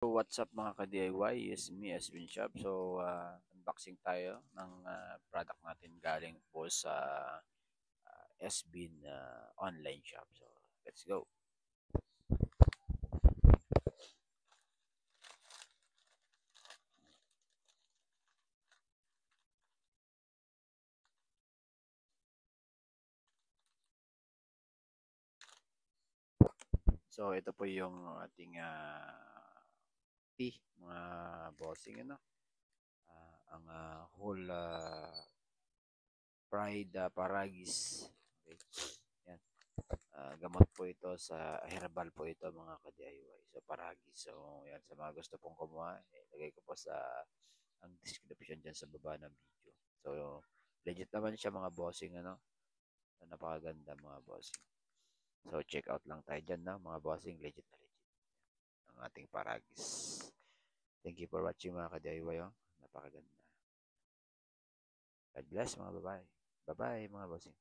So, what's up mga ka-DIY? It's me, Esvin Shop. So, unboxing tayo ng product natin galing po sa Esvin online shop. So, let's go. So, ito po yung ating tea, mga bossing, ano? Ang whole fried paragis. Okay. Yan. Gamot po ito sa herbal po ito mga ka-DIY. So, paragis. So, yan. Sa mga gusto pong kumuha, ilagay ko po sa ang description dyan sa baba ng video. So, legit naman siya mga bossing, ano? So, napakaganda mga bossing. So, check out lang tayo dyan, no? Mga bossing, legit na legit. Ang ating paragis. Thank you for watching mga ka-DIY, oh. Napakaganda. God bless mga babae. Bye-bye mga bossing.